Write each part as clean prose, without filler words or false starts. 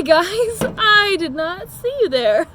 guys, I did not see you there.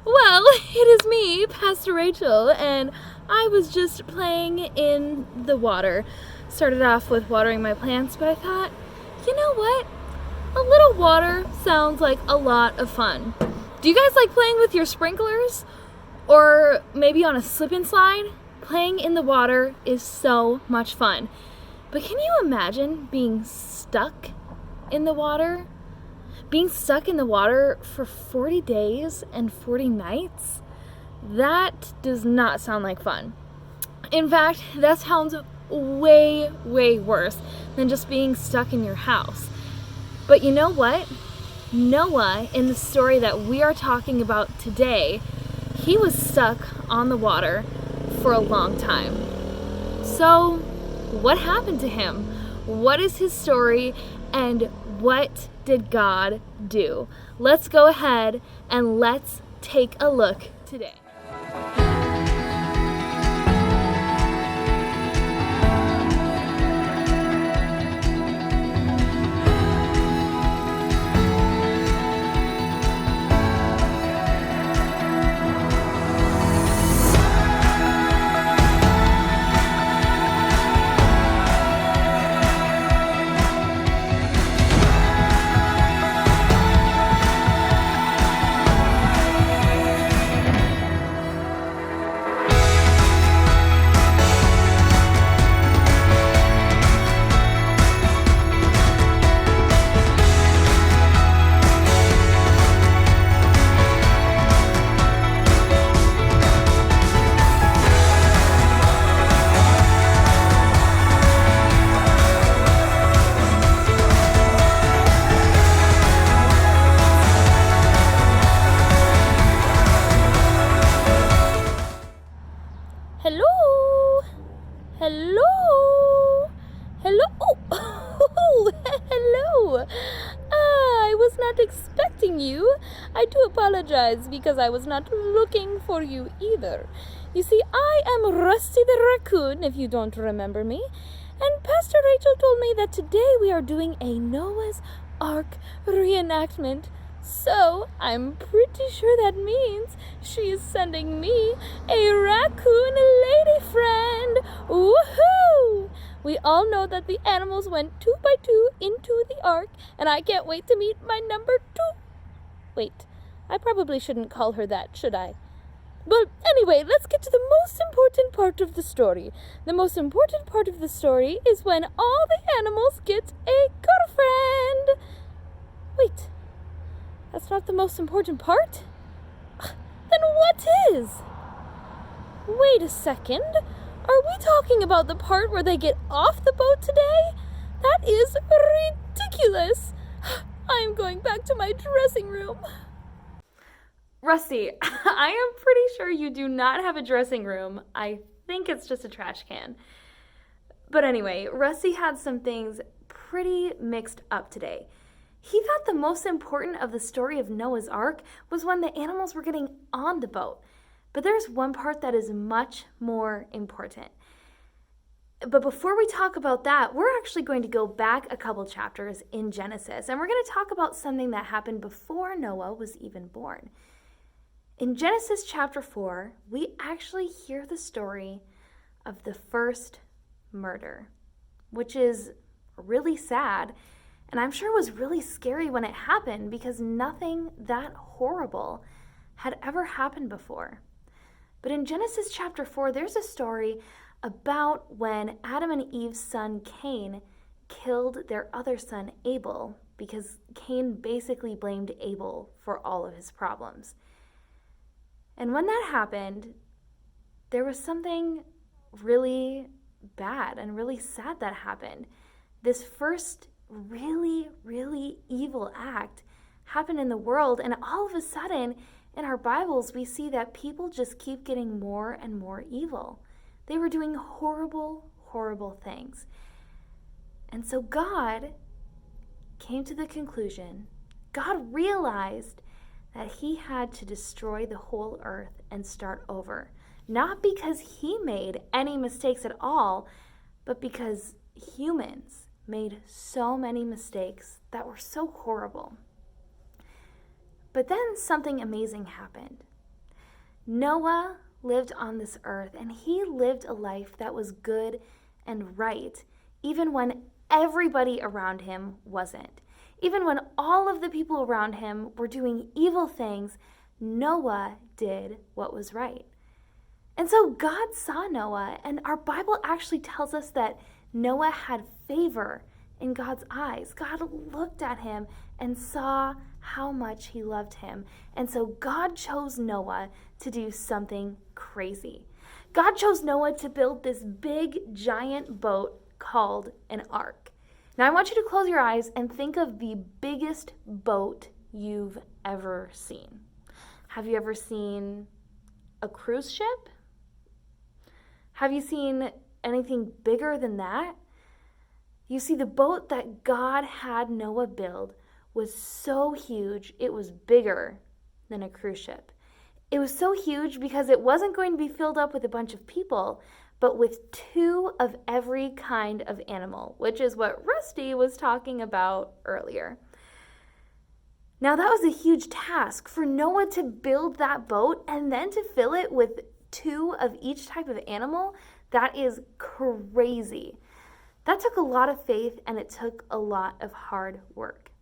Well, it is me, Pastor Rachel, and I was just playing in the water. Started off with watering my plants, but I thought, you know what? A little water sounds like a lot of fun. Do you guys like playing with your sprinklers? Or maybe on a slip and slide? Playing in the water is so much fun. But can you imagine being stuck in the water? Being stuck in the water for 40 days and 40 nights? That does not sound like fun. In fact, that sounds way, way worse than just being stuck in your house. But you know what? Noah, in the story that we are talking about today, he was stuck on the water for a long time. So, what happened to him? What is his story, and what did God do? Let's go ahead and let's take a look today. Hello. Hello. I was not expecting you. I do apologize because I was not looking for you either. You see, I am Rusty the Raccoon, if you don't remember me. And Pastor Rachel told me that today we are doing a Noah's Ark reenactment. So, I'm pretty sure that means she is sending me a raccoon lady friend. Woohoo! We all know that the animals went 2 by 2 into the ark, and I can't wait to meet my number 2. Wait, I probably shouldn't call her that, should I? But anyway, let's get to the most important part of the story. The most important part of the story is when all the animals get a girlfriend. Wait. That's not the most important part? Then what is? Wait a second. Are we talking about the part where they get off the boat today? That is ridiculous. I'm going back to my dressing room. Rusty, I am pretty sure you do not have a dressing room. I think it's just a trash can. But anyway, Rusty had some things pretty mixed up today. He thought the most important of the story of Noah's Ark was when the animals were getting on the boat. But there's one part that is much more important. But before we talk about that, we're actually going to go back a couple chapters in Genesis, and we're going to talk about something that happened before Noah was even born. In Genesis chapter 4, we actually hear the story of the first murder, which is really sad. And I'm sure it was really scary when it happened because nothing that horrible had ever happened before. But in Genesis chapter 4, there's a story about when Adam and Eve's son Cain killed their other son Abel because Cain basically blamed Abel for all of his problems. And when that happened, there was something really bad and really sad that happened. This first really, really evil act happened in the world, and all of a sudden in our Bibles we see that people just keep getting more and more evil. They were doing horrible, horrible things. And so God came to the conclusion, God realized that he had to destroy the whole earth and start over. Not because he made any mistakes at all, but because humans made so many mistakes that were so horrible. But then something amazing happened. Noah lived on this earth, and he lived a life that was good and right, even when everybody around him wasn't. Even when all of the people around him were doing evil things, Noah did what was right. And so God saw Noah, and our Bible actually tells us that Noah had favor in God's eyes. God looked at him and saw how much he loved him. And so God chose Noah to do something crazy. God chose Noah to build this big, giant boat called an ark. Now I want you to close your eyes and think of the biggest boat you've ever seen. Have you ever seen a cruise ship? Have you seen anything bigger than that? You see, the boat that God had Noah build was so huge, it was bigger than a cruise ship. It was so huge because it wasn't going to be filled up with a bunch of people, but with 2 of every kind of animal, which is what Rusty was talking about earlier. Now that was a huge task for Noah to build that boat and then to fill it with 2 of each type of animal. That is crazy. That took a lot of faith, and it took a lot of hard work.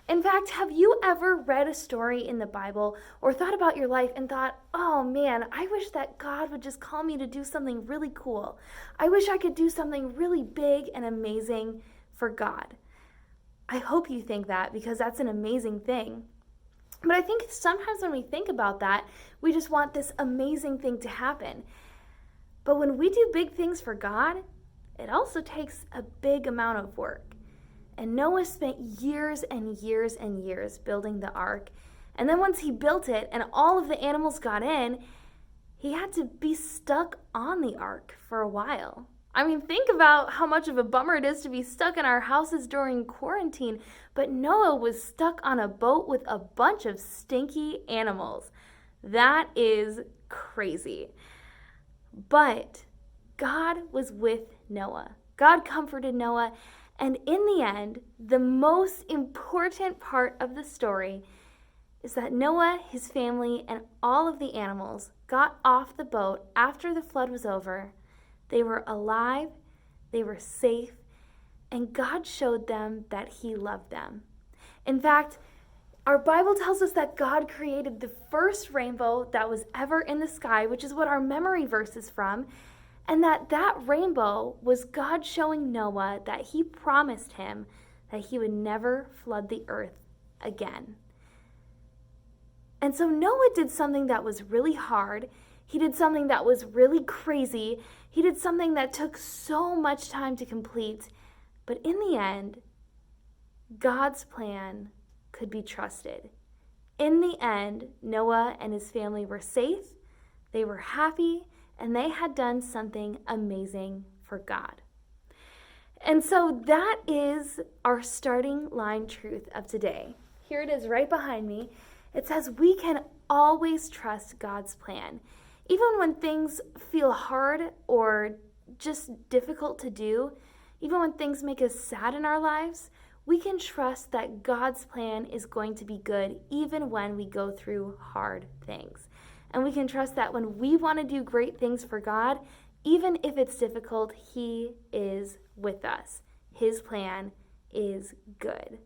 In fact, have you ever read a story in the Bible or thought about your life and thought, oh man, I wish that God would just call me to do something really cool. I wish I could do something really big and amazing for God. I hope you think that, because that's an amazing thing. But I think sometimes when we think about that, we just want this amazing thing to happen. But when we do big things for God, it also takes a big amount of work. And Noah spent years and years and years building the ark. And then once he built it and all of the animals got in, he had to be stuck on the ark for a while. I mean, think about how much of a bummer it is to be stuck in our houses during quarantine. But Noah was stuck on a boat with a bunch of stinky animals. That is crazy. But God was with Noah. God comforted Noah. And in the end, the most important part of the story is that Noah, his family, and all of the animals got off the boat after the flood was over. They were alive, they were safe, and God showed them that he loved them. In fact, our Bible tells us that God created the first rainbow that was ever in the sky, which is what our memory verse is from, and that rainbow was God showing Noah that he promised him that he would never flood the earth again. And so Noah did something that was really hard. He did something that was really crazy. He did something that took so much time to complete. But in the end, God's plan could be trusted. In the end, Noah and his family were safe, they were happy, and they had done something amazing for God. And so that is our starting line truth of today. Here it is right behind me. It says we can always trust God's plan. Even when things feel hard or just difficult to do, even when things make us sad in our lives, we can trust that God's plan is going to be good even when we go through hard things. And we can trust that when we want to do great things for God, even if it's difficult, he is with us. His plan is good.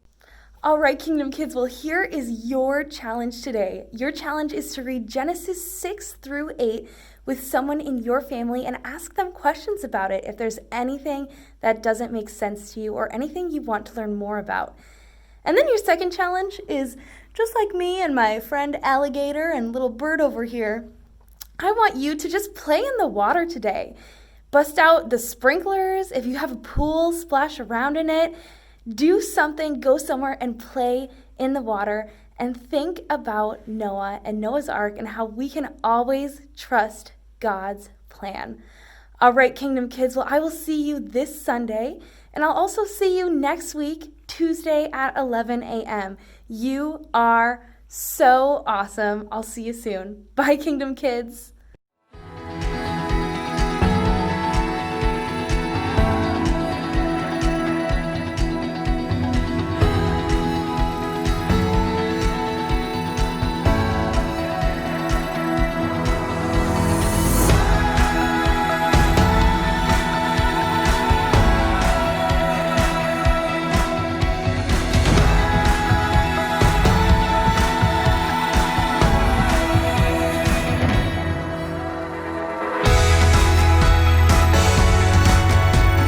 All right, Kingdom Kids, well, here is your challenge today. Your challenge is to read Genesis 6 through 8 with someone in your family and ask them questions about it if there's anything that doesn't make sense to you or anything you want to learn more about. And then your second challenge is, just like me and my friend Alligator and little bird over here, I want you to just play in the water today. Bust out the sprinklers. If you have a pool, splash around in it. Do something, go somewhere and play in the water and think about Noah and Noah's Ark and how we can always trust God's plan. All right, Kingdom Kids, well, I will see you this Sunday, and I'll also see you next week, Tuesday at 11 a.m. You are so awesome. I'll see you soon. Bye, Kingdom Kids.